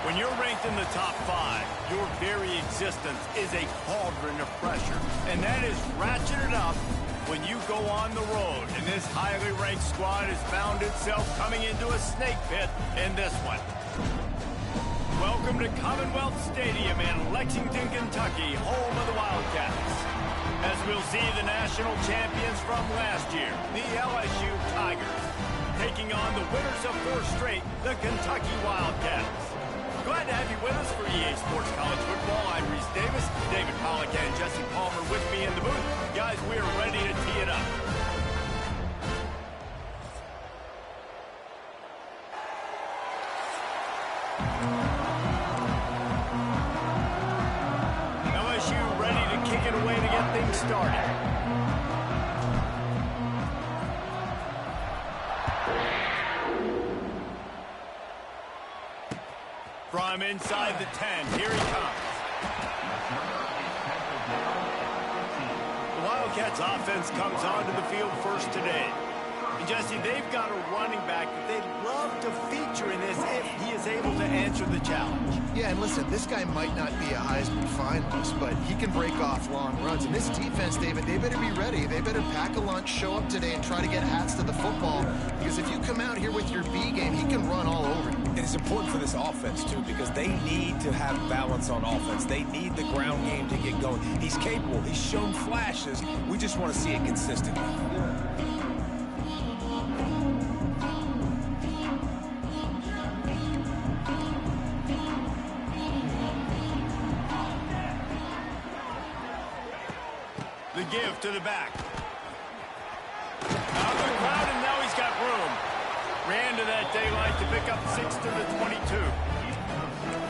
When you're ranked in the top 5, your very existence is a cauldron of pressure. And that is ratcheted up when you go on the road. And this highly ranked squad has found itself coming into a snake pit in this one. Welcome to Commonwealth Stadium in Lexington, Kentucky, home of the Wildcats. As we'll see the national champions from last year, the LSU Tigers, taking on the winners of 4 straight, the Kentucky Wildcats. Glad to have you with us for EA Sports College Football. I'm Reese Davis, David Pollack, and Jesse Palmer with me in the booth. Guys, we are ready to tee it up. LSU ready to kick it away to get things started. From inside the 10, here he comes. The Wildcats offense comes onto the field first today. And Jesse, they've got a running back that they'd love to feature in this if he is able to answer the challenge. Yeah, and listen, this guy might not be a Heisman finalist, but he can break off long runs. And this defense, David, they better be ready. They better pack a lunch, show up today, and try to get hats to the football. Because if you come out here with your B game, he can run all over you. And it's important for this offense, too, because they need to have balance on offense. They need the ground game to get going. He's capable. He's shown flashes. We just want to see it consistently. The give to the back. Out of the crowd, and now he's got room. Ran to that daylight to pick up 6 to the 22.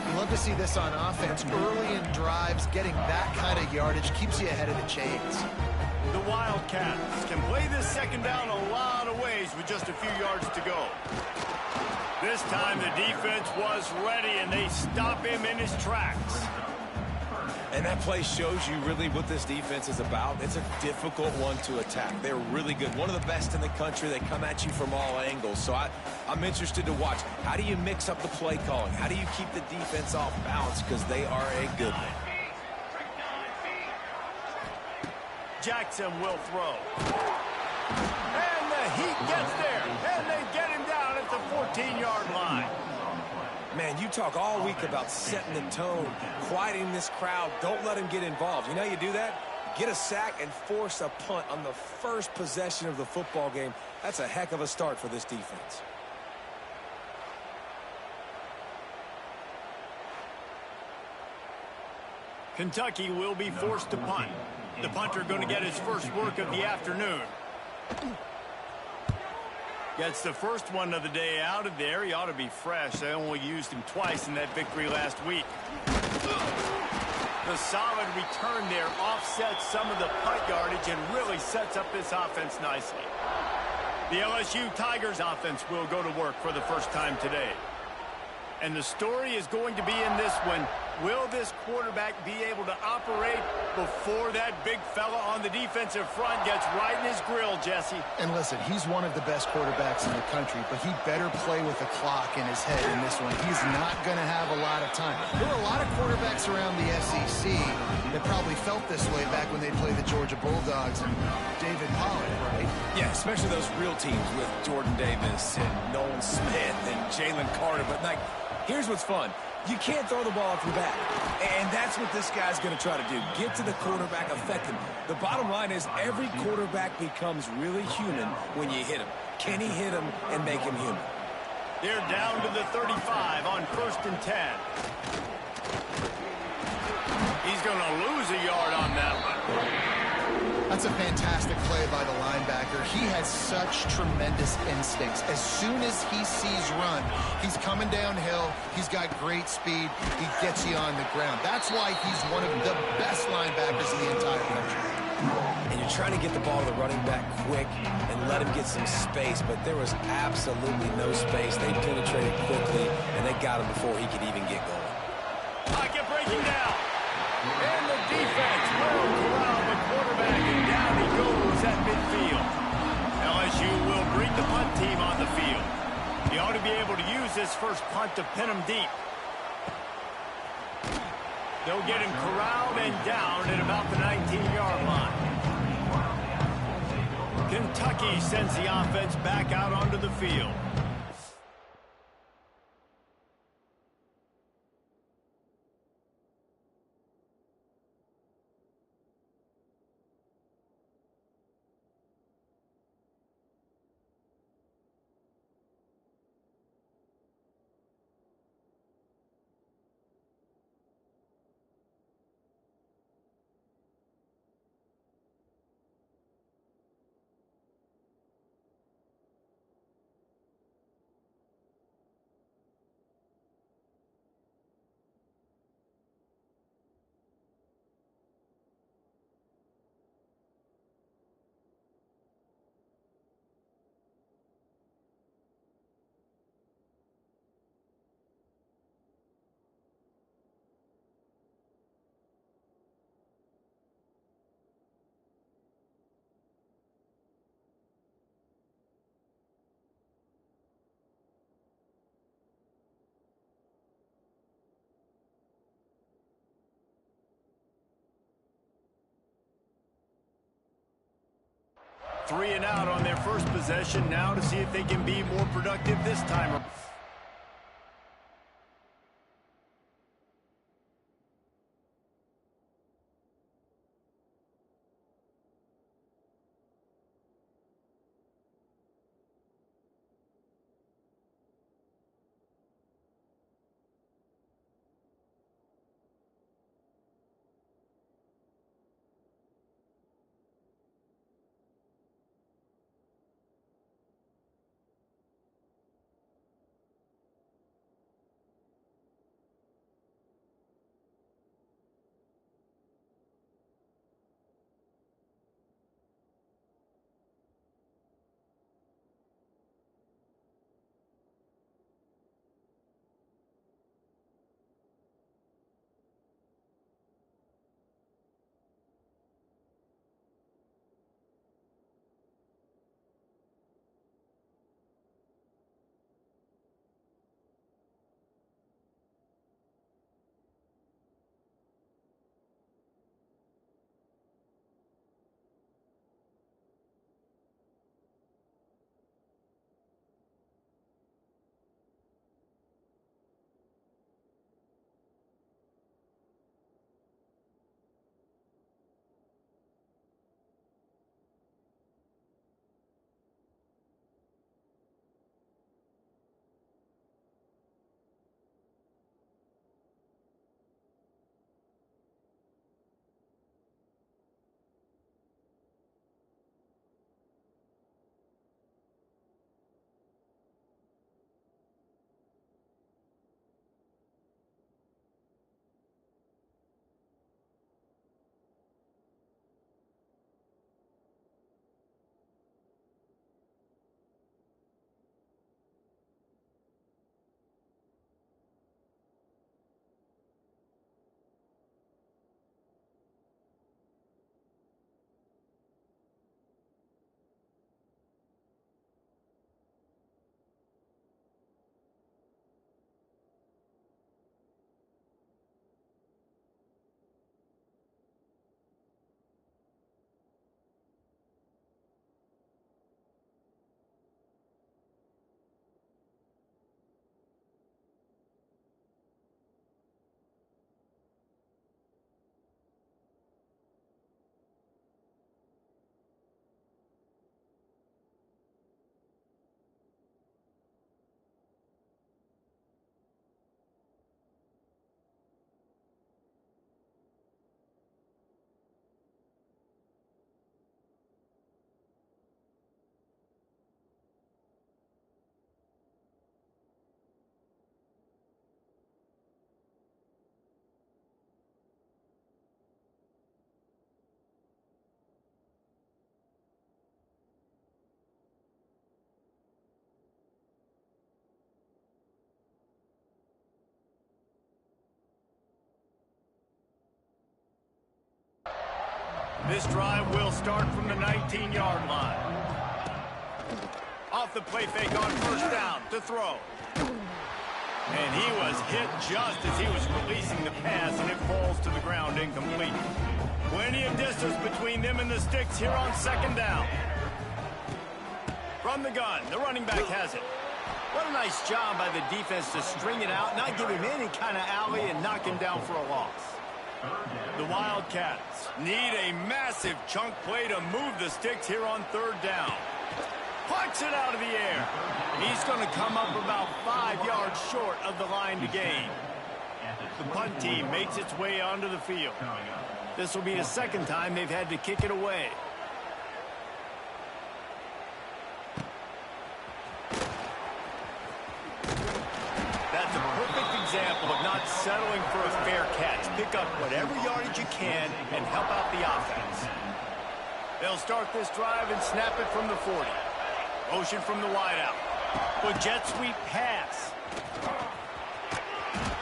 You love to see this on offense. Early in drives, getting that kind of yardage keeps you ahead of the chains. The Wildcats can play this second down a lot of ways with just a few yards to go. This time the defense was ready, and they stop him in his tracks. And that play shows you really what this defense is about. It's a difficult one to attack. They're really good. One of the best in the country. They come at you from all angles. So I'm interested to watch. How do you mix up the play calling? How do you keep the defense off balance? Because they are a good one. Jackson will throw. And the heat gets there. And they get him down at the 14-yard line. Man, you talk all week about setting the tone, quieting this crowd. Don't let him get involved. You know how you do that? Get a sack and force a punt on the first possession of the football game. That's a heck of a start for this defense. Kentucky will be forced to punt. The punter going to get his first work of the afternoon. Gets the first one of the day out of there. He ought to be fresh. They only used him twice in that victory last week. The solid return there offsets some of the punt yardage and really sets up this offense nicely. The LSU Tigers offense will go to work for the first time today. And the story is going to be in this one. Will this quarterback be able to operate before that big fella on the defensive front gets right in his grill, Jesse? And listen, he's one of the best quarterbacks in the country, but he better play with a clock in his head in this one. He's not going to have a lot of time. There were a lot of quarterbacks around the SEC that probably felt this way back when they played the Georgia Bulldogs and David Pollack, right? Yeah, especially those real teams with Jordan Davis and Nolan Smith and Jalen Carter. But, like, here's what's fun. You can't throw the ball off your back. And that's what this guy's going to try to do. Get to the quarterback, affect him. The bottom line is every quarterback becomes really human when you hit him. Can he hit him and make him human? They're down to the 35 on 1st and 10. He's going to lose a yard on that one. That's a fantastic play by the linebacker. He has such tremendous instincts. As soon as he sees run, he's coming downhill. He's got great speed. He gets you on the ground. That's why he's one of the best linebackers in the entire country. And you're trying to get the ball to the running back quick and let him get some space, but there was absolutely no space. They penetrated quickly, and they got him before he could even get going. Pocket breaking down. And the defense will corral the quarterback, and down he goes at midfield. LSU will bring the punt team on the field. He ought to be able to use this first punt to pin him deep. They'll get him corralled and down at about the 19-yard line. Kentucky sends the offense back out onto the field. Three and out on their first possession now to see if they can be more productive this time. This drive will start from the 19-yard line. Off the play fake on first down to throw. And he was hit just as he was releasing the pass, and it falls to the ground incomplete. Plenty of distance between them and the sticks here on second down. From the gun, the running back has it. What a nice job by the defense to string it out, not give him any kind of alley, and knock him down for a loss. The Wildcats need a massive chunk play to move the sticks here on third down. Plucks it out of the air. He's going to come up about 5 yards short of the line to gain. The punt team makes its way onto the field. This will be the second time they've had to kick it away. That's a perfect example of not settling for a fair catch. Pick up whatever yardage you can and help out the offense. They'll start this drive and snap it from the 40. Motion from the wideout. A jet sweep pass.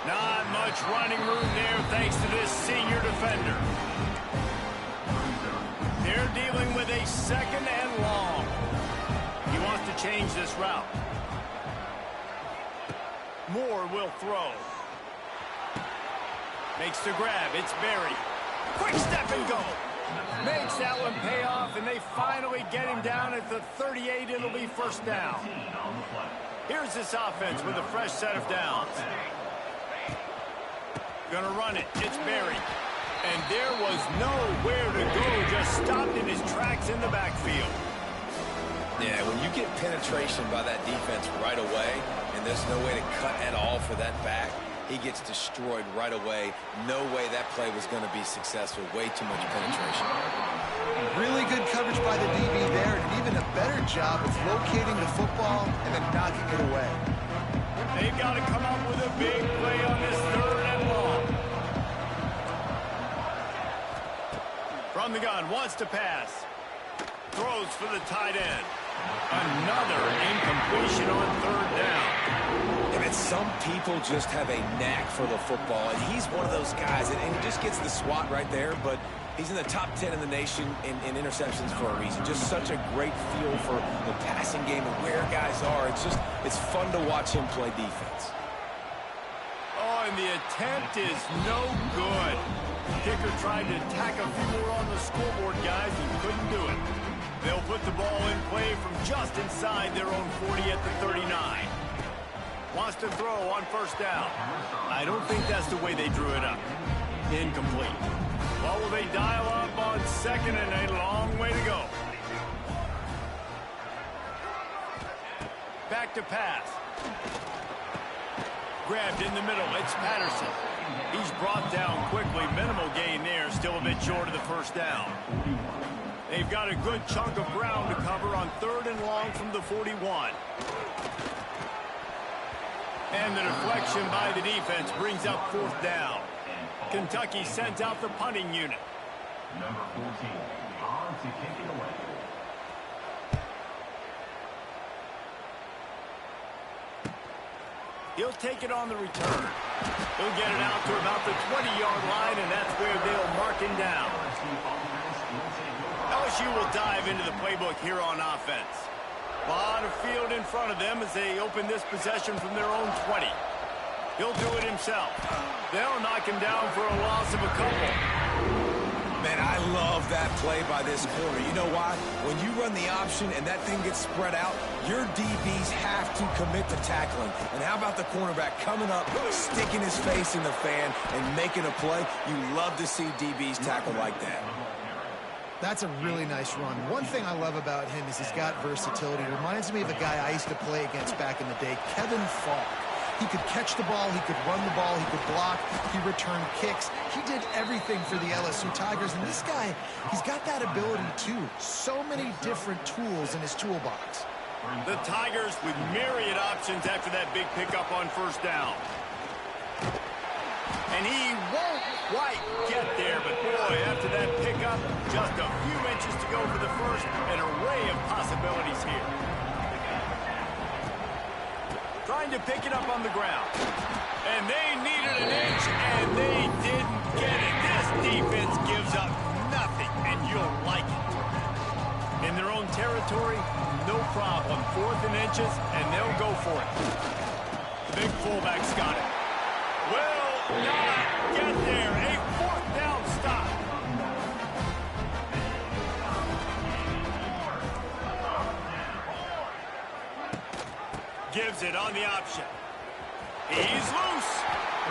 Not much running room there thanks to this senior defender. They're dealing with a second and long. He wants to change this route. Moore will throw. Makes the grab. It's Berry. Quick step and go. Makes that one pay off, and they finally get him down at the 38. It'll be first down. Here's this offense with a fresh set of downs. Gonna run it. It's Berry. And there was nowhere to go. Just stopped in his tracks in the backfield. Yeah, when you get penetration by that defense right away, and there's no way to cut at all for that back, he gets destroyed right away. No way that play was going to be successful. Way too much penetration. Really good coverage by the DB there, and even a better job of locating the football and then knocking it away. They've got to come up with a big play on this third and long. From the gun, wants to pass. Throws for the tight end. Another incompletion on third down. And some people just have a knack for the football, and he's one of those guys, and he just gets the swat right there, but he's in the top 10 in the nation in interceptions for a reason. Just such a great feel for the passing game and where guys are. It's fun to watch him play defense. Oh, and the attempt is no good. Kicker tried to tack a few more on the scoreboard, guys, and couldn't do it. They'll put the ball in play from just inside their own 40 at the 39. Wants to throw on first down. I don't think that's the way they drew it up. Incomplete. Well, will they dial up on second, and a long way to go. Back to pass. Grabbed in the middle. It's Patterson. He's brought down quickly. Minimal gain there. Still a bit short of the first down. They've got a good chunk of ground to cover on third and long from the 41. And the deflection by the defense brings up fourth down. Kentucky sends out the punting unit. Number 14, on to kick it away. He'll take it on the return. He'll get it out to about the 20-yard line, and that's where they'll mark him down. LSU will dive into the playbook here on offense. A lot of field in front of them as they open this possession from their own 20. He'll do it himself. They'll knock him down for a loss of a couple. Man, I love that play by this corner. You know why? When you run the option and that thing gets spread out, your DBs have to commit to tackling. And how about the cornerback coming up, sticking his face in the fan, and making a play? You love to see DBs tackle like that. That's a really nice run. One thing I love about him is he's got versatility. It reminds me of a guy I used to play against back in the day, Kevin Falk. He could catch the ball, he could run the ball, he could block, he returned kicks. He did everything for the LSU Tigers, and this guy, he's got that ability too. So many different tools in his toolbox. The Tigers with myriad options after that big pickup on first down. And he won't quite get there, but boy, after that pickup, just a few inches to go for the first. An array of possibilities here. Trying to pick it up on the ground. And they needed an inch, and they didn't get it. This defense gives up nothing, and you'll like it. In their own territory, no problem. 4th and inches, and they'll go for it. Big fullback's got it. Will not get there. A fourth down stop. Gives it on the option. He's loose.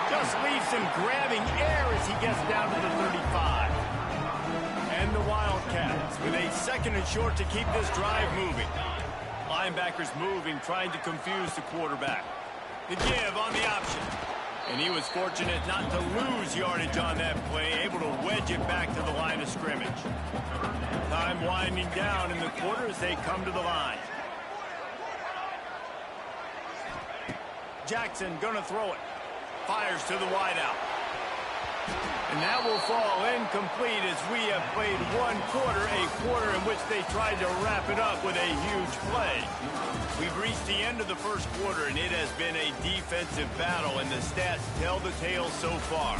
Just leaves him grabbing air as he gets down to the 35. And the Wildcats with a second and short to keep this drive moving. Linebackers moving, trying to confuse the quarterback. The give on the option. And he was fortunate not to lose yardage on that play, able to wedge it back to the line of scrimmage. Time winding down in the quarter as they come to the line. Jackson gonna throw it. Fires to the wideout. And that will fall incomplete as we have played one quarter, a quarter in which they tried to wrap it up with a huge play. We've reached the end of the first quarter, and it has been a defensive battle, and the stats tell the tale so far.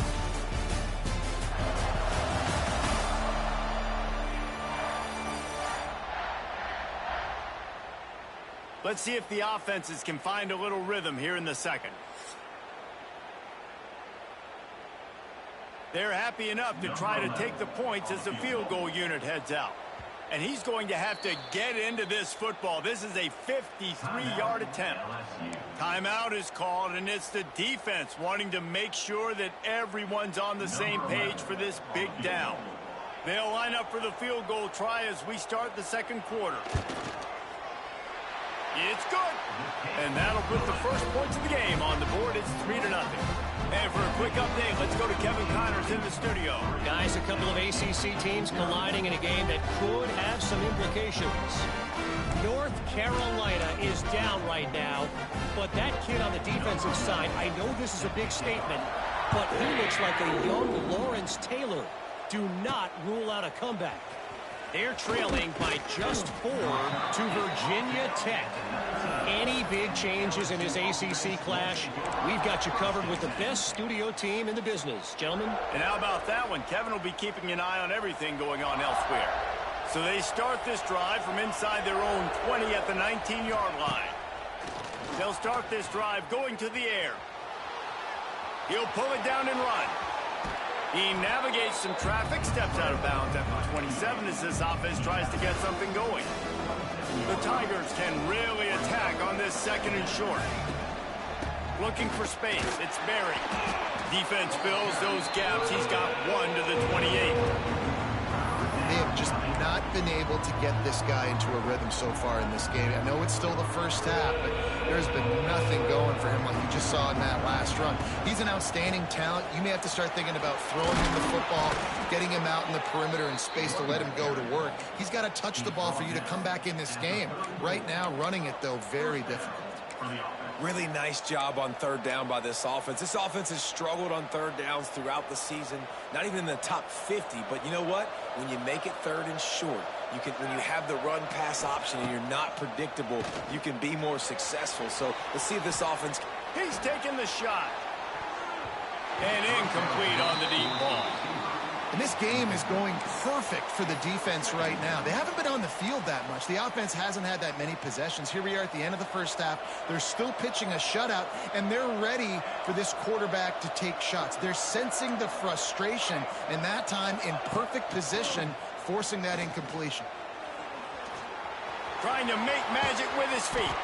Let's see if the offenses can find a little rhythm here in the second. They're happy enough to try to take the points as the field goal unit heads out. And he's going to have to get into this football. This is a 53-yard attempt. Timeout is called, and it's the defense wanting to make sure that everyone's on the same page for this big down. They'll line up for the field goal try as we start the second quarter. It's good. And that'll put the first points of the game on the board. It's 3-0. And for a quick update, let's go to Kevin Connors in the studio. Guys, a couple of ACC teams colliding in a game that could have some implications. North Carolina is down right now, but that kid on the defensive side, I know this is a big statement, but he looks like a young Lawrence Taylor. Do not rule out a comeback. They're trailing by just 4 to Virginia Tech. Any big changes in this ACC clash, we've got you covered with the best studio team in the business, gentlemen. And how about that one? Kevin will be keeping an eye on everything going on elsewhere. So they start this drive from inside their own 20 at the 19-yard line. They'll start this drive going to the air. He'll pull it down and run. He navigates some traffic, steps out of bounds at the 27 as this offense tries to get something going. The Tigers can really attack on this second and short. Looking for space, it's Berry. Defense fills those gaps. He's got 1 to the 28. They have just not been able to get this guy into a rhythm so far in this game. I know it's still the first half, but there's been nothing going for him like you just saw in that last run. He's an outstanding talent. You may have to start thinking about throwing him the football, getting him out in the perimeter and space to let him go to work. He's got to touch the ball for you to come back in this game. Right now, running it, though, very difficult. Really nice job on third down by this offense. This offense has struggled on third downs throughout the season. Not even in the top 50, but you know what? When you make it third and short, when you have the run-pass option and you're not predictable, you can be more successful. So let's see if this offense... He's taking the shot. And incomplete on the deep ball. And this game is going perfect for the defense right now. They haven't been on the field that much. The offense hasn't had that many possessions. Here we are at the end of the first half. They're still pitching a shutout, and they're ready for this quarterback to take shots. They're sensing the frustration, and that time in perfect position, forcing that incompletion. Trying to make magic with his feet.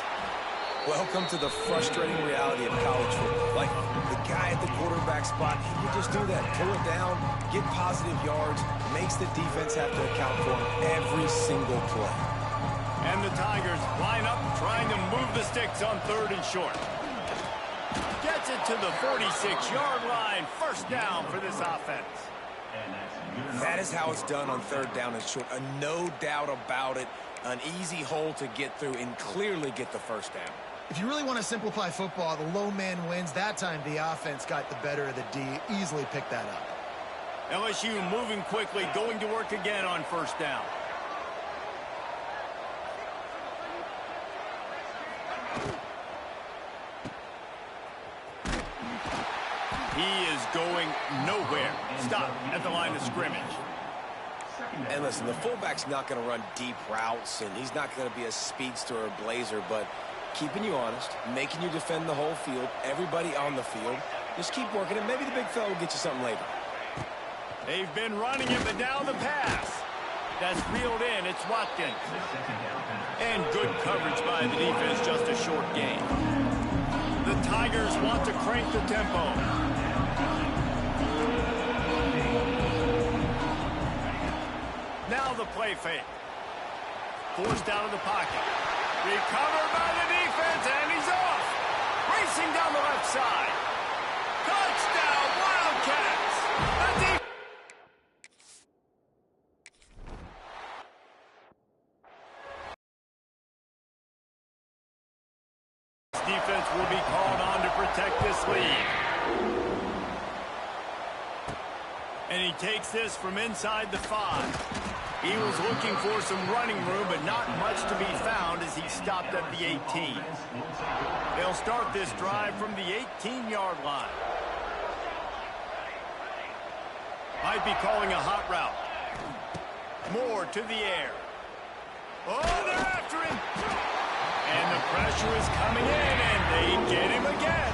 Welcome to the frustrating reality of college football. Like, the guy at the quarterback spot, he can just do that. Pull it down, get positive yards, makes the defense have to account for him every single play. And the Tigers line up, trying to move the sticks on third and short. Gets it to the 46-yard line. First down for this offense. That is how it's done on third down and short. No doubt about it. An easy hole to get through and clearly get the first down. If you really want to simplify football, the low man wins. That time the offense got the better of the D. Easily picked that up. LSU moving quickly, going to work again on first down. He is going nowhere. Stop at the line of scrimmage. And listen, the fullback's not going to run deep routes, and he's not going to be a speedster or blazer, but keeping you honest, making you defend the whole field, everybody on the field. Just keep working it. Maybe the big fella will get you something later. They've been running it, but now the pass. That's reeled in. It's Watkins. And good coverage by the defense, just a short gain. The Tigers want to crank the tempo. Now the play fake. Forced out of the pocket. Recovered by the defense, and he's off. Racing down the left side. Touchdown, Wildcats. The defense will be called on to protect this lead. And he takes this from inside the 5. He was looking for some running room, but not much to be found as he stopped at the 18. They'll start this drive from the 18-yard line. Might be calling a hot route. Moore to the air. Oh, they're after him. And the pressure is coming in, and they get him again.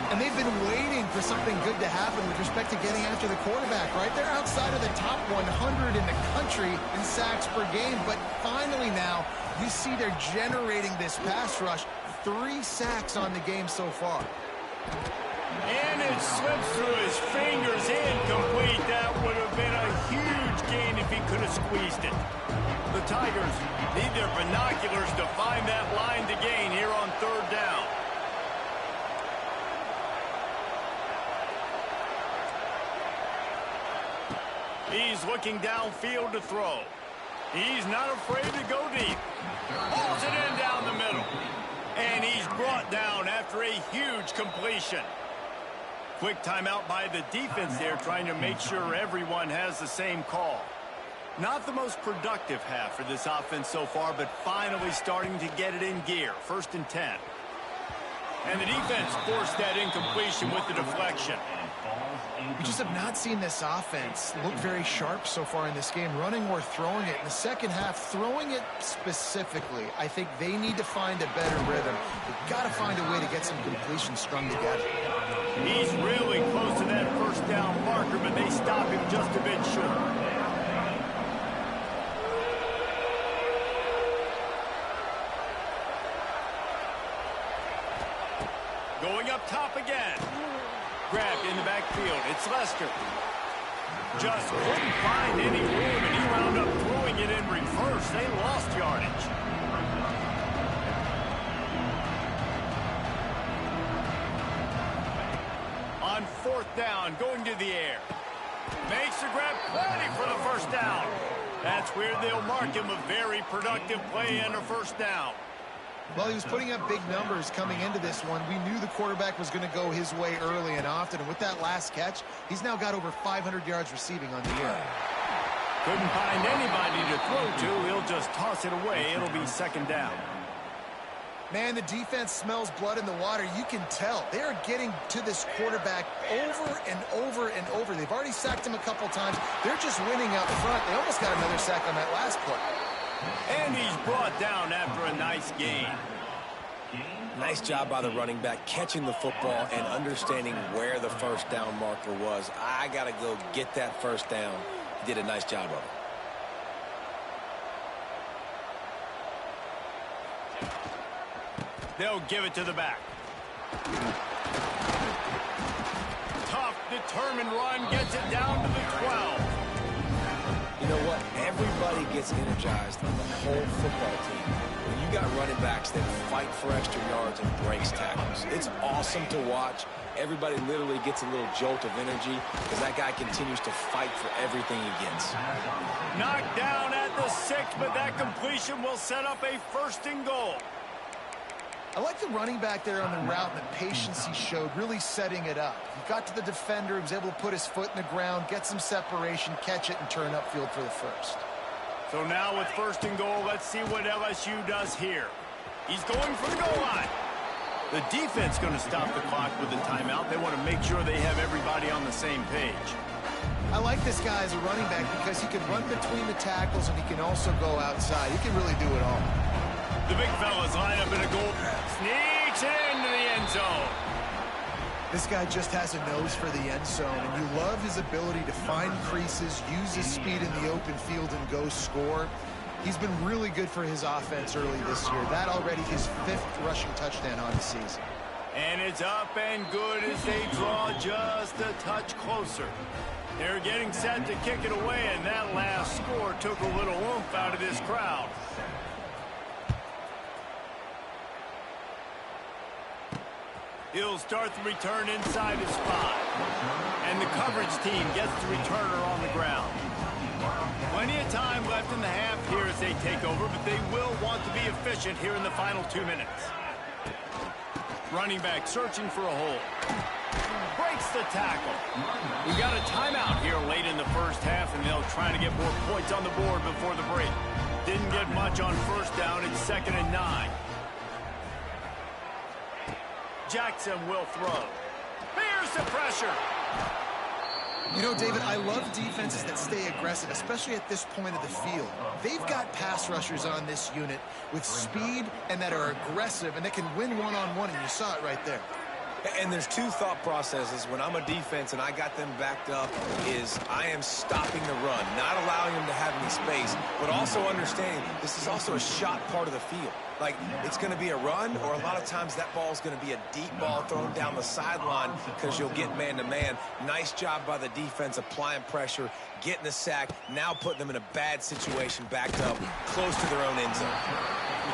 And they've been waiting for something good to happen with respect to getting after the quarterback, right? They're outside of the top 100 in the country in sacks per game, but finally now you see they're generating this pass rush. 3 sacks on the game so far. And it slips through his fingers, incomplete. That would have been a huge gain if he could have squeezed it. The Tigers need their binoculars to find that line to gain here on 3rd down. He's looking downfield to throw. He's not afraid to go deep. Pulls it in down the middle. And he's brought down after a huge completion. Quick timeout by the defense there, trying to make sure everyone has the same call. Not the most productive half for this offense so far, but finally starting to get it in gear. 1st and 10. And the defense forced that incompletion with the deflection. We just have not seen this offense look very sharp so far in this game, running or throwing it. In the second half, throwing it specifically, I think they need to find a better rhythm. They've got to find a way to get some completions strung together. He's really close to that 1st down marker, but they stop him just a bit short. Going up top again. Grabbed in the backfield. It's Lester. Just couldn't find any room, and he wound up throwing it in reverse. They lost yardage. On 4th down, going to the air. Makes the grab, plenty for the 1st down. That's where they'll mark him a very productive play and a 1st down. Well, he was putting up big numbers coming into this one. We knew the quarterback was going to go his way early and often. And with that last catch, he's now got over 500 yards receiving on the year. Couldn't find anybody to throw to. He'll just toss it away. It'll be 2nd down. Man, the defense smells blood in the water. You can tell. They are getting to this quarterback over and over and over. They've already sacked him a couple times. They're just winning up front. They almost got another sack on that last play. And he's brought down after a nice gain. Nice job by the running back catching the football and understanding where the 1st down marker was. I got to go get that 1st down. He did a nice job of it. They'll give it to the back. Tough, determined run, gets it down to the 12. You know what? Everybody gets energized on the whole football team when you got running backs that fight for extra yards and breaks tackles. It's awesome to watch. Everybody literally gets a little jolt of energy because that guy continues to fight for everything he gets. Knocked down at the 6, but that completion will set up a 1st and goal. I like the running back there on the route and the patience he showed, really setting it up. He got to the defender, he was able to put his foot in the ground, get some separation, catch it, and turn upfield for the 1st. So now with 1st and goal, let's see what LSU does here. He's going for the goal line. The defense going to stop the clock with the timeout. They want to make sure they have everybody on the same page. I like this guy as a running back because he can run between the tackles and he can also go outside. He can really do it all. The big fellas line up in a goal. Sneaks into the end zone. This guy just has a nose for the end zone, and you love his ability to find creases, use his speed in the open field, and go score. He's been really good for his offense early this year. That already his 5th rushing touchdown on the season. And it's up and good as they draw just a touch closer. They're getting set to kick it away, and that last score took a little oomph out of this crowd. He'll start the return inside his spot. And the coverage team gets the returner on the ground. Plenty of time left in the half here as they take over, but they will want to be efficient here in the final 2 minutes. Running back searching for a hole. Breaks the tackle. We got a timeout here late in the first half, and they'll try to get more points on the board before the break. Didn't get much on first down. It's 2nd and 9. Jackson will throw. Here's the pressure. You know, David, I love defenses that stay aggressive, especially at this point of the field. They've got pass rushers on this unit with speed and that are aggressive and that can win one-on-one, and you saw it right there. And there's 2 thought processes when I'm a defense and I got them backed up is I am stopping the run, not allowing them to have any space, but also understanding this is also a shot part of the field. Like, it's going to be a run, or a lot of times that ball is going to be a deep ball thrown down the sideline because you'll get man-to-man. Nice job by the defense applying pressure, getting the sack, now putting them in a bad situation backed up close to their own end zone.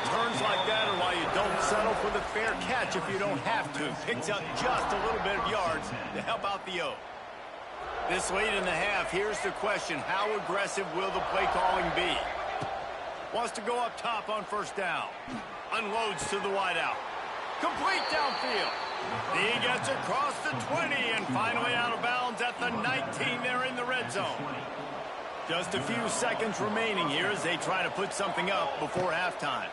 Returns like that are why you don't settle for the fair catch if you don't have to. Picks up just a little bit of yards to help out the O. This late in the half, here's the question. How aggressive will the play calling be? Wants to go up top on first down. Unloads to the wideout. Complete downfield. He gets across the 20 and finally out of bounds at the 19. They're in the red zone. Just a few seconds remaining here as they try to put something up before halftime.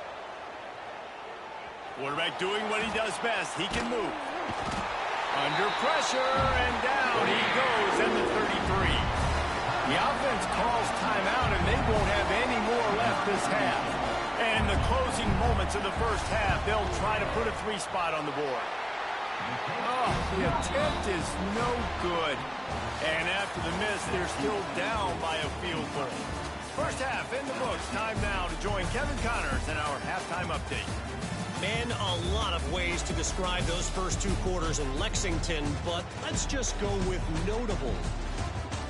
Quarterback doing what he does best. He can move. Under pressure, and down he goes at the 33. The offense calls timeout, and they won't have any more left this half. And in the closing moments of the first half, they'll try to put a 3 spot on the board. Oh, the attempt is no good. And after the miss, they're still down by a field goal. First half in the books. Time now to join Kevin Connors in our halftime update. Man, a lot of ways to describe those first 2 quarters in Lexington, but let's just go with notable.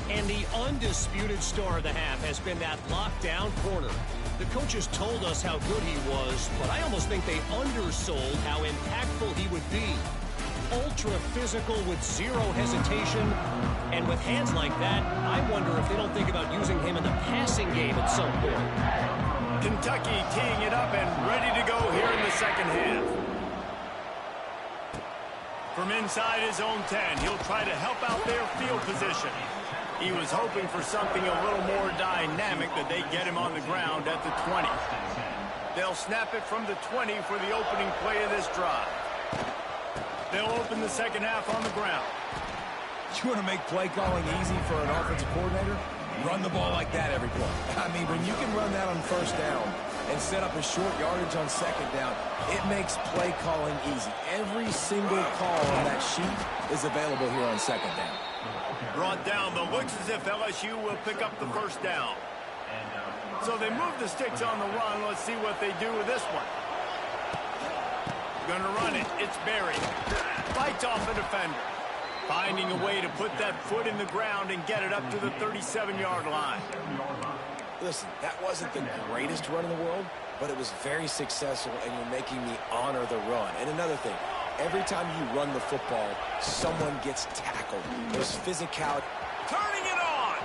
And the undisputed star of the half has been that lockdown corner. The coaches told us how good he was, but I almost think they undersold how impactful he would be. Ultra physical with zero hesitation, and with hands like that, I wonder if they don't think about using him in the passing game at some point. Kentucky teeing it up and ready to go here in the second half. From inside his own 10, he'll try to help out their field position. He was hoping for something a little more dynamic, but they get him on the ground at the 20. They'll snap it from the 20 for the opening play of this drive. They'll open the second half on the ground. You want to make play calling easy for an offensive coordinator? Run the ball like that every play. I mean, when you can run that on first down and set up a short yardage on second down, it makes play calling easy. Every single call on that sheet is available here on second down. Brought down, but looks as if LSU will pick up the first down. So they move the sticks on the run. Let's see what they do with this one. Gonna run it. It's buried. Fights off a defender. Finding a way to put that foot in the ground and get it up to the 37-yard line. Listen, that wasn't the greatest run in the world, but it was very successful, and you're making me honor the run. And another thing, every time you run the football, someone gets tackled. There's physicality. Turning it on.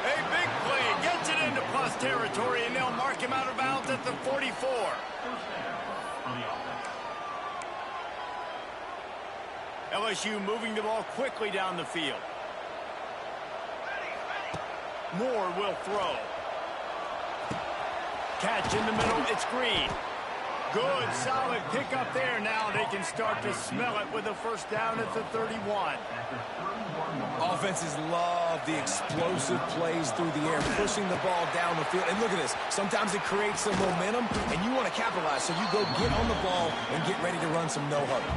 A big play. Gets it into plus territory, and they'll mark him out of bounds at the 44. LSU moving the ball quickly down the field. Moore will throw. Catch in the middle. It's Green. Good, solid pickup there. Now they can start to smell it with a first down at the 31. Defenses love the explosive plays through the air, pushing the ball down the field. And look at this. Sometimes it creates some momentum, and you want to capitalize. So you go get on the ball and get ready to run some no-huddle.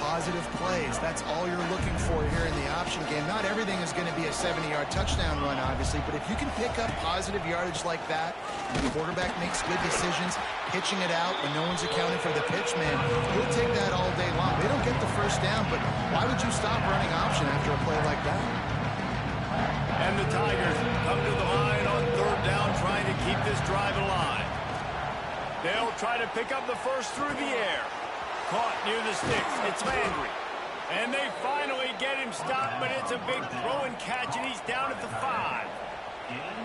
Positive plays. That's all you're looking for here in the option game. Not everything is going to be a 70-yard touchdown run, obviously, but if you can pick up positive yardage like that, and the quarterback makes good decisions, pitching it out when no one's accounting for the pitch, man, he'll take that all day long. They don't get the first down, but why would you stop running option after a play like that? And the Tigers come to the line on third down, trying to keep this drive alive. They'll try to pick up the first through the air. Caught near the sticks. It's Landry. And they finally get him stopped, but it's a big throw and catch, and he's down at the 5.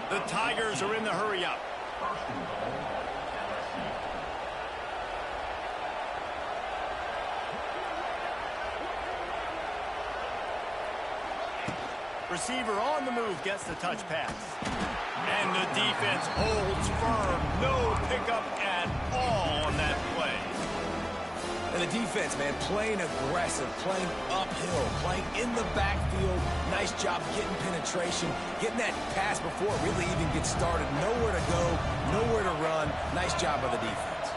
The Tigers are in the hurry-up. Receiver on the move gets the touch pass. And the defense holds firm. No pickup at all on that play. And the defense, man, playing aggressive, playing uphill, playing in the backfield. Nice job getting penetration, getting that pass before it really even gets started. Nowhere to go, nowhere to run. Nice job by the defense.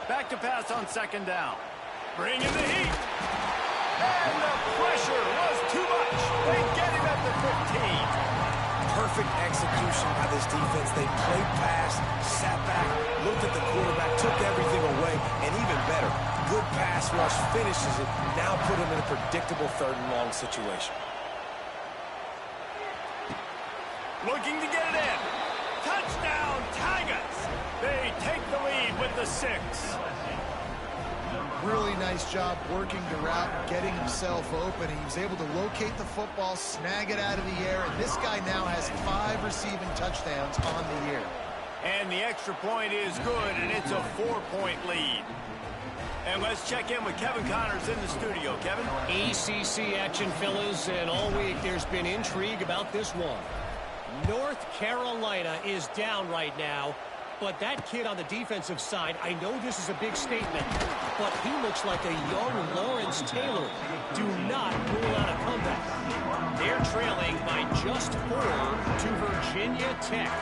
Back to pass on second down. Bring in the heat. And the pressure was too much. They get him at the 15. Perfect execution by this defense. They played pass, sat back, looked at the quarterback, took everything away, and even better, good pass rush, finishes it, now put him in a predictable third and long situation. Looking to get it in. Touchdown, Tigers. They take the lead with the 6. Really nice job working the route, getting himself open. He was able to locate the football, snag it out of the air, and this guy now has 5 receiving touchdowns on the year. And the extra point is good, and it's a 4-point lead. And let's check in with Kevin Connors in the studio. Kevin? ACC action, fellas, and all week there's been intrigue about this one. North Carolina is down right now. But that kid on the defensive side, I know this is a big statement, but he looks like a young Lawrence Taylor. Do not rule out a comeback. They're trailing by just 4 to Virginia Tech.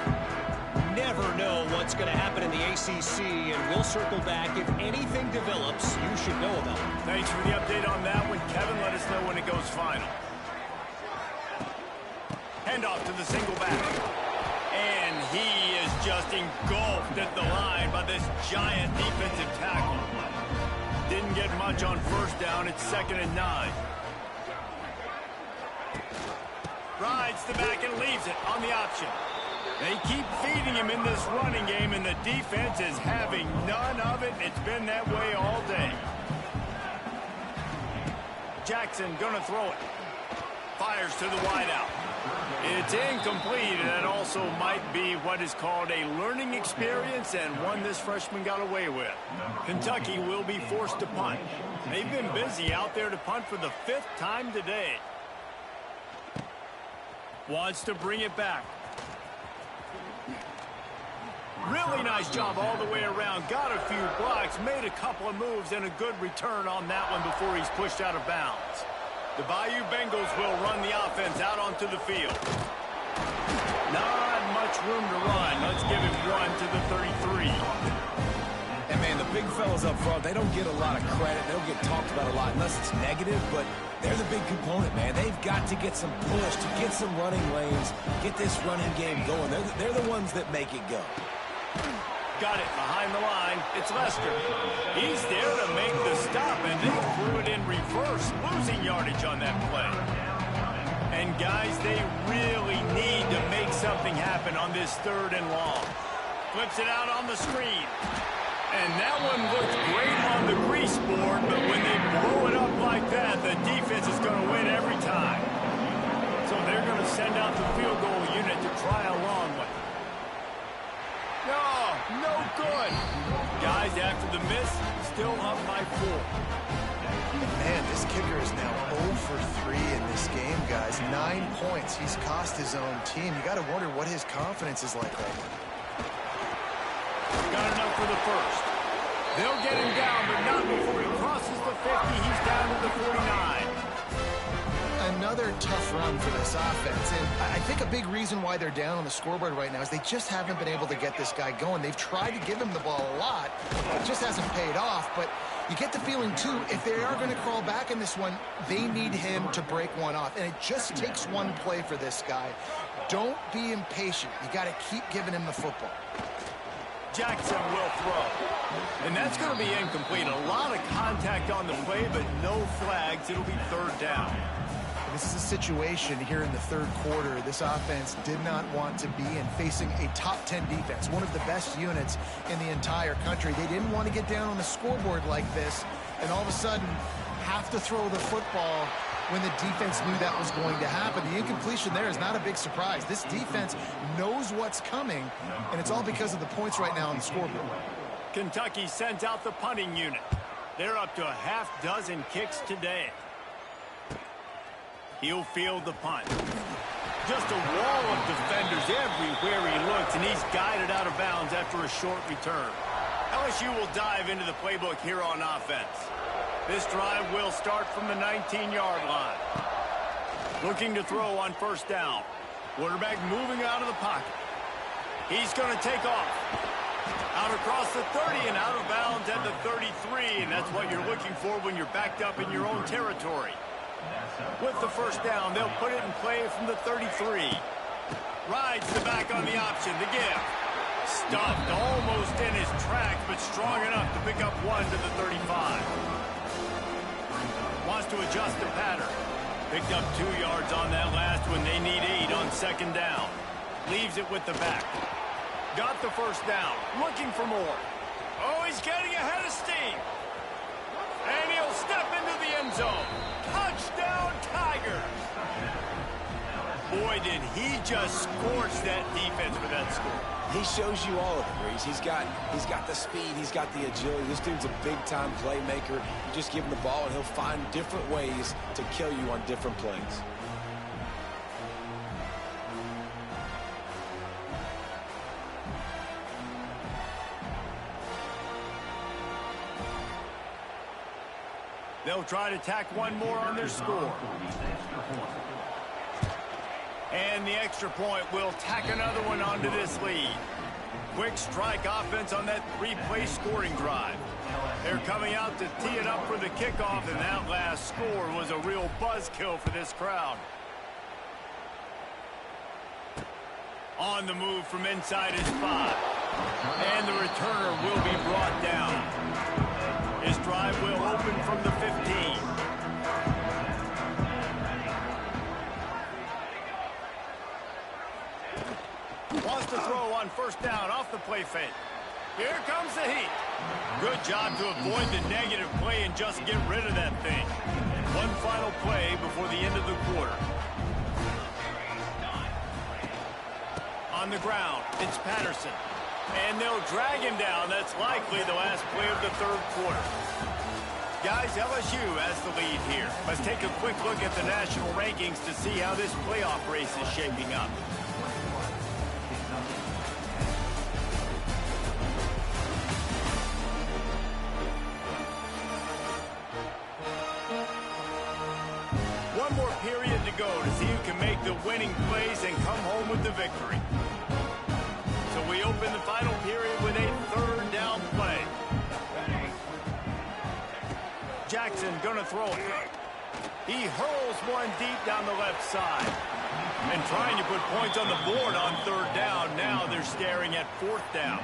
Never know what's going to happen in the ACC, and we'll circle back. If anything develops, you should know about it. Thanks for the update on that one, Kevin. Let us know when it goes final. Handoff to the single back. And he is just engulfed at the line by this giant defensive tackle. Didn't get much on first down. It's 2nd and 9. Rides the back and leaves it on the option. They keep feeding him in this running game, and the defense is having none of it. It's been that way all day. Jackson gonna throw it. Fires to the wideout. It's incomplete, and that also might be what is called a learning experience, and one this freshman got away with. Kentucky will be forced to punt. They've been busy out there to punt for the 5th time today. Wants to bring it back. Really nice job all the way around. Got a few blocks, made a couple of moves, and a good return on that one before he's pushed out of bounds. The Bayou Bengals will run the offense out onto the field. Not much room to run. Let's give him 1 to the 33. And, man, the big fellas up front, they don't get a lot of credit. They don't get talked about a lot unless it's negative, but they're the big component, man. They've got to get some push, to get some running lanes, get this running game going. They're the ones that make it go. Got it behind the line. It's Lester. He's there to make the stop, and they threw it in reverse, losing yardage on that play. And, guys, they really need to make something happen on this 3rd and long. Flips it out on the screen. And that one looks great on the grease board, but when they blow it up like that, the defense is going to win every time. So they're going to send out the field goal unit to try a long one. No good. Guys, after the miss, still up by 4. Man, this kicker is now 0 for 3 in this game, guys. 9 points. He's cost his own team. You got to wonder what his confidence is like right now. Got enough for the first. They'll get him down, but not before he crosses the 50. He's down to the 49. Another tough run for this offense, and I think a big reason why they're down on the scoreboard right now is they just haven't been able to get this guy going. They've tried to give him the ball a lot. It just hasn't paid off, but you get the feeling, too, if they are going to crawl back in this one, they need him to break one off, and it just takes one play for this guy. Don't be impatient. You got to keep giving him the football. Jackson will throw. And that's going to be incomplete. A lot of contact on the play, but no flags. It'll be third down. This is a situation here in the third quarter. This offense did not want to be in facing a top 10 defense, one of the best units in the entire country. They didn't want to get down on the scoreboard like this, and all of a sudden have to throw the football when the defense knew that was going to happen. The incompletion there is not a big surprise. This defense knows what's coming, and it's all because of the points right now on the scoreboard. Kentucky sends out the punting unit. They're up to a half dozen kicks today. He'll field the punt. Just a wall of defenders everywhere he looks, and he's guided out of bounds after a short return. LSU will dive into the playbook here on offense. This drive will start from the 19-yard line. Looking to throw on first down. Quarterback moving out of the pocket. He's going to take off. Out across the 30 and out of bounds at the 33, and that's what you're looking for when you're backed up in your own territory. With the first down, they'll put it in play from the 33. Rides the back on the option, the give. Stuffed almost in his tracks, but strong enough to pick up one to the 35. Wants to adjust the pattern. Picked up 2 yards on that last one. They need 8 on second down. Leaves it with the back. Got the first down. Looking for more. Oh, he's getting ahead of steam. And he'll step into the end zone. Touchdown, Tigers. Boy, did he just scorch that defense for that score. He shows you all of it, Reese. He's got the speed. He's got the agility. This dude's a big-time playmaker. You just give him the ball, and he'll find different ways to kill you on different plays. They'll try to tack one more on their score. And the extra point will tack another one onto this lead. Quick strike offense on that 3-play scoring drive. They're coming out to tee it up for the kickoff, and that last score was a real buzzkill for this crowd. On the move from inside his 5. And the returner will be brought down. His drive will open from the 15. Wants to throw on first down off the play fake. Here comes the heat. Good job to avoid the negative play and just get rid of that thing. One final play before the end of the quarter. On the ground, it's Patterson. And they'll drag him down. That's likely the last play of the third quarter. Guys, LSU has the lead here. Let's take a quick look at the national rankings to see how this playoff race is shaping up. One more period to go to see who can make the winning plays and come home with the victory. So we open the final period with a third down play. Jackson gonna throw it. He hurls one deep down the left side. And trying to put points on the board on third down. Now they're staring at fourth down.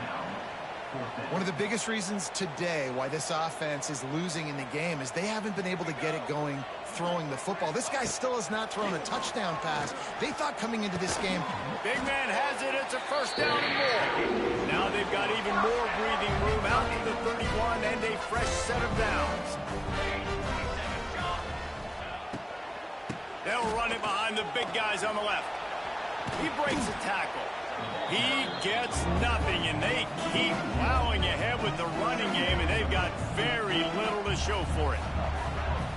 One of the biggest reasons today why this offense is losing in the game is they haven't been able to get it going throwing the football. This guy still has not thrown a touchdown pass. They thought coming into this game, big man has it. It's a first down and more. Now they've got even more breathing room out to the 31 and a fresh set of downs. They'll run it behind the big guys on the left. He breaks a tackle. He gets nothing, and they keep plowing ahead with the running game, and they've got very little to show for it.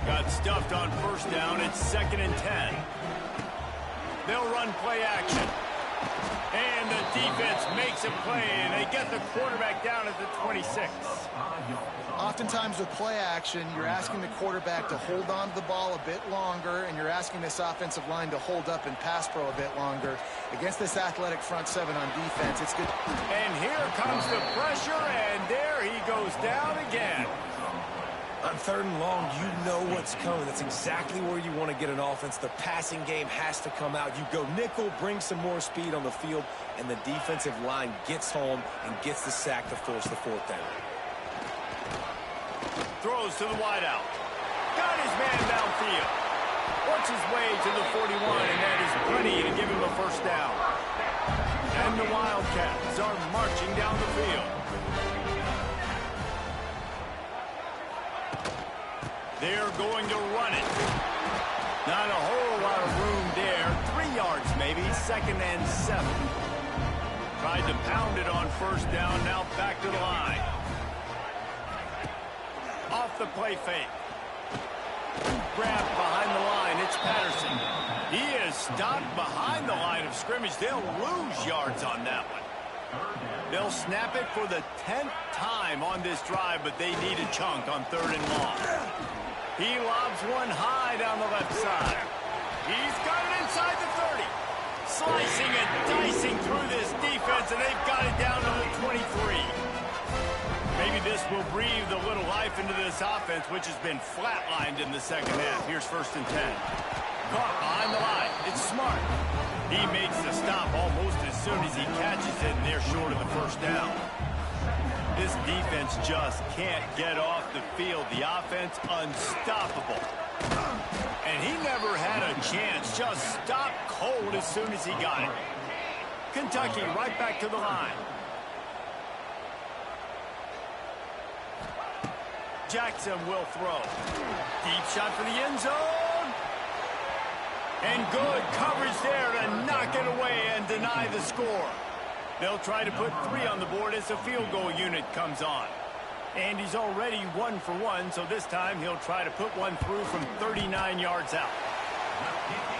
Got stuffed on first down. It's 2nd and 10. They'll run play action. And the defense makes a play, and they get the quarterback down at the 26. Oftentimes with play action, you're asking the quarterback to hold on to the ball a bit longer, and you're asking this offensive line to hold up and pass pro a bit longer. Against this athletic front seven on defense, it's good. And here comes the pressure, and there he goes down again. On 3rd and long, you know what's coming. That's exactly where you want to get an offense. The passing game has to come out. You go nickel, bring some more speed on the field, and the defensive line gets home and gets the sack to force the 4th down. Throws to the wideout. Got his man downfield. Works his way to the 41, and that is plenty to give him a 1st down. And the Wildcats are marching down the field. They're going to run it. Not a whole lot of room there. 3 yards maybe, 2nd and 7. Tried to pound it on 1st down, now back to the line. Off the play fake. Grabbed behind the line, it's Patterson. He is stopped behind the line of scrimmage. They'll lose yards on that one. They'll snap it for the 10th time on this drive, but they need a chunk on 3rd and long. He lobs one high down the left side. He's got it inside the 30. Slicing and dicing through this defense, and they've got it down to the 23. Maybe this will breathe a little life into this offense, which has been flatlined in the 2nd half. Here's 1st and 10. Caught behind the line. It's Smart. He makes the stop almost as soon as he catches it, and they're short of the 1st down. This defense just can't get off the field. The offense unstoppable. And he never had a chance. Just stopped cold as soon as he got it. Kentucky right back to the line. Jackson will throw. Deep shot for the end zone. And good coverage there to knock it away and deny the score. They'll try to put 3 on the board as the field goal unit comes on. And he's already 1 for 1, so this time he'll try to put one through from 39 yards out.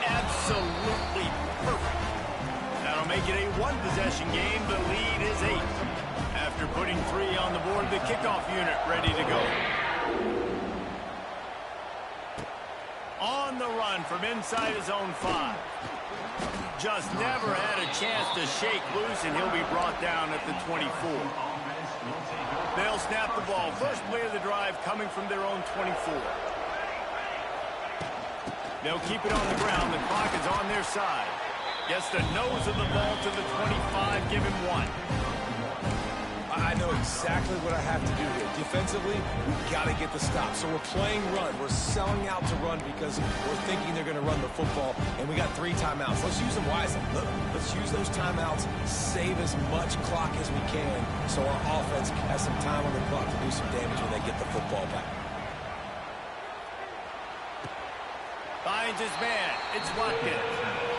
Absolutely perfect. That'll make it a 1-possession game. The lead is 8. After putting 3 on the board, the kickoff unit ready to go. On the run from inside his own 5. Just never had a chance to shake loose, and he'll be brought down at the 24. They'll snap the ball. First play of the drive coming from their own 24. They'll keep it on the ground. The clock is on their side. Gets the nose of the ball to the 25. Give him 1. I know exactly what I have to do here. Defensively, we've got to get the stop. So we're playing run. We're selling out to run because we're thinking they're going to run the football, and we got 3 timeouts. Let's use them wisely. Let's use those timeouts, save as much clock as we can so our offense has some time on the clock to do some damage when they get the football back. Finds his man. It's Watkins.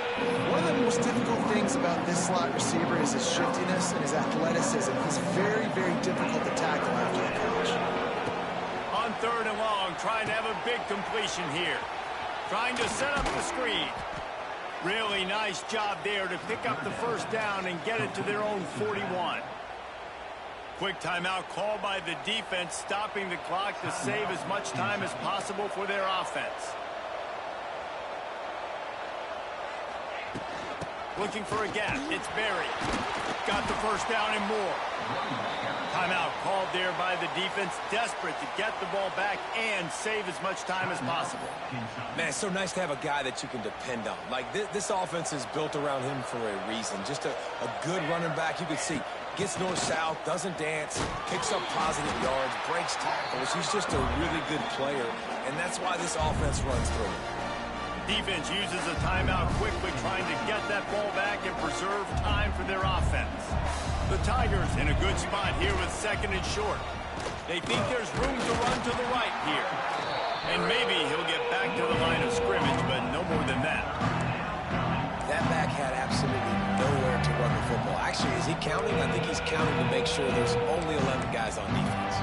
One of the most difficult things about this slot receiver is his shiftiness and his athleticism. He's very, very difficult to tackle after the catch. On 3rd and long, trying to have a big completion here. Trying to set up the screen. Really nice job there to pick up the 1st down and get it to their own 41. Quick timeout called by the defense, stopping the clock to save as much time as possible for their offense. Looking for a gap. It's Berry. Got the 1st down and more. Timeout called there by the defense, desperate to get the ball back and save as much time as possible. Man, it's so nice to have a guy that you can depend on. Like, this offense is built around him for a reason. Just a good running back. You can see, gets north-south, doesn't dance, picks up positive yards, breaks tackles. He's just a really good player, and that's why this offense runs through him. Defense uses a timeout quickly, trying to get that ball back and preserve time for their offense. The Tigers in a good spot here with 2nd and short. They think there's room to run to the right here. And maybe he'll get back to the line of scrimmage, but no more than that. That back had absolutely nowhere to run the football. Actually, is he counting? I think he's counting to make sure there's only 11 guys on defense.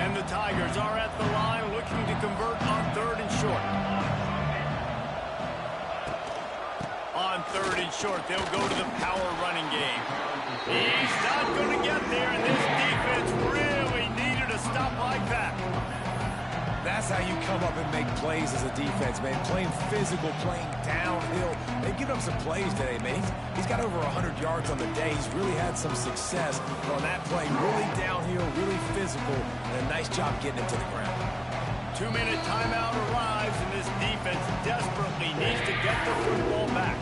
And the Tigers are at the line looking to convert on 3rd and short. On on 3rd and short. They'll go to the power running game. He's not going to get there, and this defense really needed a stop like that. That's how you come up and make plays as a defense, man. Playing physical, playing downhill. They've given up some plays today, man. He's got over 100 yards on the day. He's really had some success on that play. Really downhill, really physical, and a nice job getting it to the ground. 2-minute timeout arrives, and this defense desperately needs to get the football back.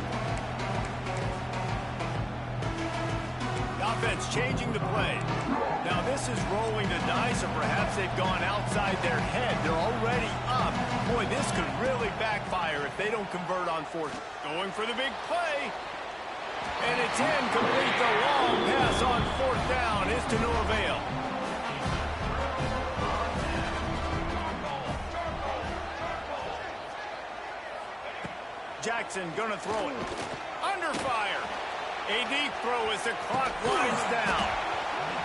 The offense changing the play. Now this is rolling the dice, or perhaps they've gone outside their head. They're already up. Boy, this could really backfire if they don't convert on 4th. Going for the big play. And it's incomplete. The long pass on 4th down is to no avail. Jackson gonna throw it. Under fire. A deep throw as the clock winds down.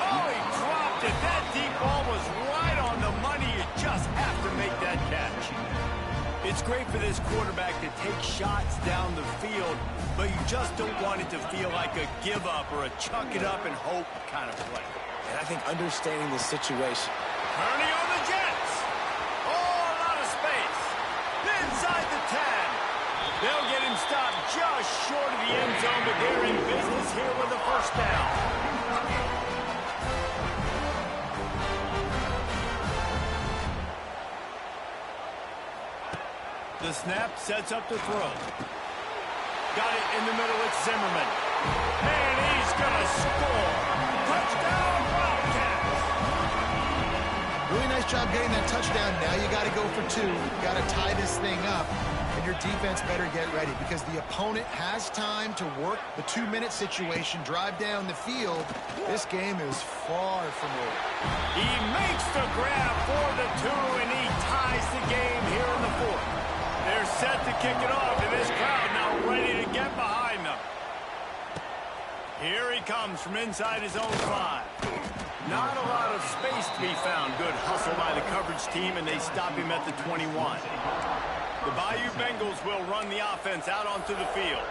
Oh, he dropped it. That deep ball was right on the money. You just have to make that catch. It's great for this quarterback to take shots down the field, but you just don't want it to feel like a give up or a chuck it up and hope kind of play. And I think understanding the situation. Turning on the Jets. Oh, a lot of space. Inside the 10. They'll get him stopped just short of the end zone, but they're in business here with a 1st down. The snap sets up the throw. Got it in the middle. It's Zimmerman. And he's going to score. Touchdown, Wildcats. Really nice job getting that touchdown. Now you got to go for 2. You got to tie this thing up. And your defense better get ready because the opponent has time to work the 2-minute situation, drive down the field. This game is far from over. He makes the grab for the 2, and he ties the game here in the 4th. They're set to kick it off, and this crowd now ready to get behind them. Here he comes from inside his own 5. Not a lot of space to be found. Good hustle by the coverage team, and they stop him at the 21. The Bayou Bengals will run the offense out onto the field.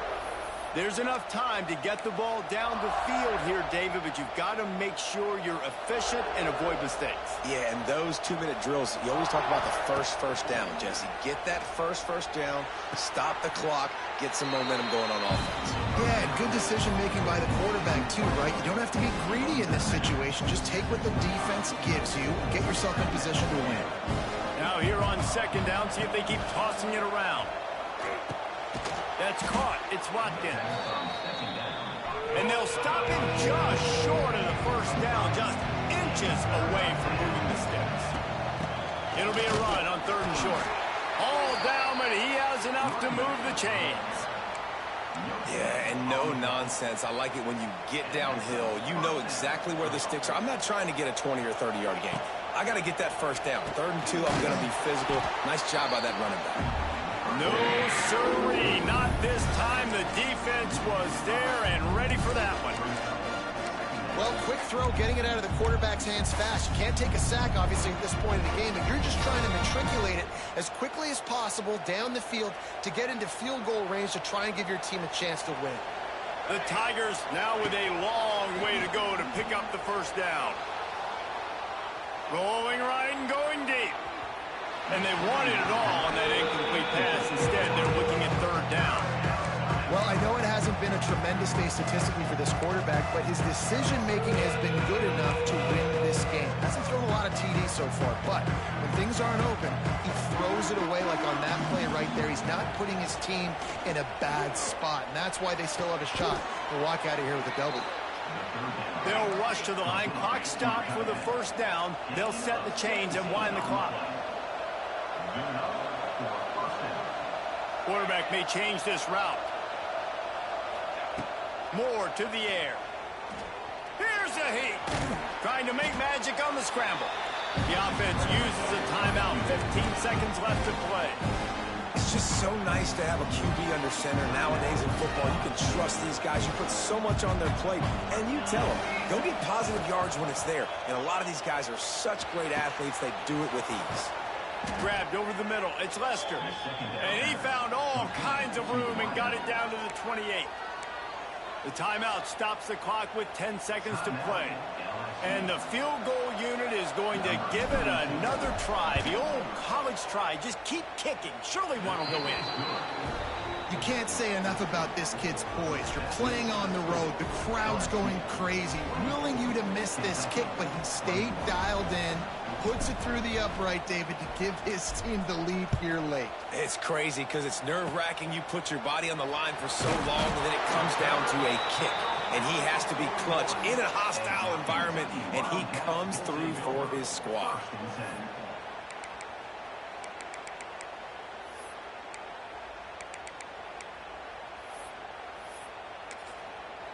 There's enough time to get the ball down the field here, David, but you've got to make sure you're efficient and avoid mistakes. Yeah, and those 2-minute drills, you always talk about the first down, Jesse. Get that first down, stop the clock, get some momentum going on offense. Yeah, and good decision-making by the quarterback, too, right? You don't have to be greedy in this situation. Just take what the defense gives you and get yourself in position to win. Now here on 2nd down, see if they keep tossing it around. That's caught. It's Watkins. And they'll stop him just short of the 1st down, just inches away from moving the sticks. It'll be a run on 3rd and short. All down, but he has enough to move the chains. Yeah, and no nonsense. I like it when you get downhill. You know exactly where the sticks are. I'm not trying to get a 20 or 30-yard gain. I got to get that 1st down. 3rd and 2, I'm going to be physical. Nice job by that running back. No, sirree. Not this time. The defense was there and ready for that one. Well, quick throw, getting it out of the quarterback's hands fast. You can't take a sack, obviously, at this point in the game, but you're just trying to matriculate it as quickly as possible down the field to get into field goal range to try and give your team a chance to win. The Tigers now with a long way to go to pick up the 1st down. Rolling right and going deep. And they wanted it all on that incomplete pass. Instead, they're looking at 3rd down. Well, I know it hasn't been a tremendous day statistically for this quarterback, but his decision-making has been good enough to win this game. Hasn't thrown a lot of TDs so far, but when things aren't open, he throws it away like on that play right there. He's not putting his team in a bad spot, and that's why they still have a shot to walk out of here with a W. They'll rush to the line. Clock stopped for the 1st down. They'll set the chains and wind the clock. Quarterback may change this route. Moore to the air. Here's a heat. Trying to make magic on the scramble. The offense uses a timeout. 15 seconds left to play. It's just so nice to have a QB under center. Nowadays in football, you can trust these guys. You put so much on their plate, and you tell them, go get positive yards when it's there. And a lot of these guys are such great athletes, they do it with ease. Grabbed over the middle. It's Lester. And he found all kinds of room and got it down to the 28. The timeout stops the clock with 10 seconds to play. And the field goal unit is going to give it another try. The old college try. Just keep kicking. Surely one will go in. You can't say enough about this kid's poise. You're playing on the road. The crowd's going crazy, willing you to miss this kick, but he stayed dialed in, puts it through the upright, David, to give his team the lead here late. It's crazy because it's nerve-wracking. You put your body on the line for so long, and then it comes down to a kick. And he has to be clutch in a hostile environment, and he comes through for his squad.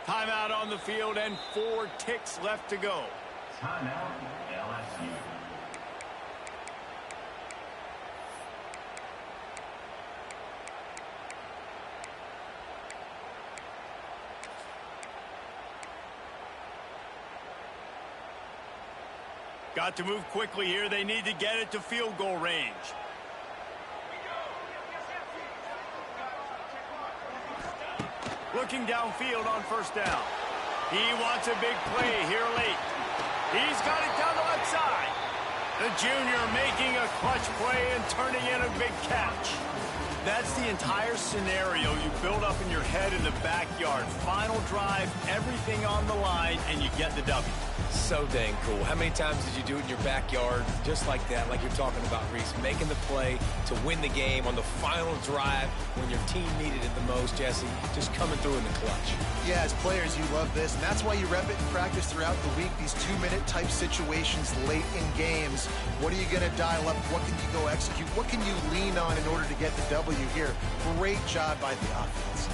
Timeout on the field and 4 ticks left to go. Timeout, LSU. Got to move quickly here. They need to get it to field goal range. Looking downfield on first down. He wants a big play here late. He's got it down the left side. The junior making a clutch play and turning in a big catch. That's the entire scenario you build up in your head in the backyard. Final drive, everything on the line, and you get the W. So dang cool. How many times did you do it in your backyard just like that, like you're talking about, Reese, making the play to win the game on the final drive when your team needed it the most, Jesse, just coming through in the clutch. Yeah, as players, you love this, and that's why you rep it in practice throughout the week, these 2-minute type situations late in games. What are you going to dial up? What can you go execute? What can you lean on in order to get the W here? Great job by the offense.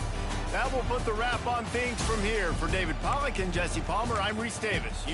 That will put the wrap on things from here. For David Pollack and Jesse Palmer, I'm Reese Davis.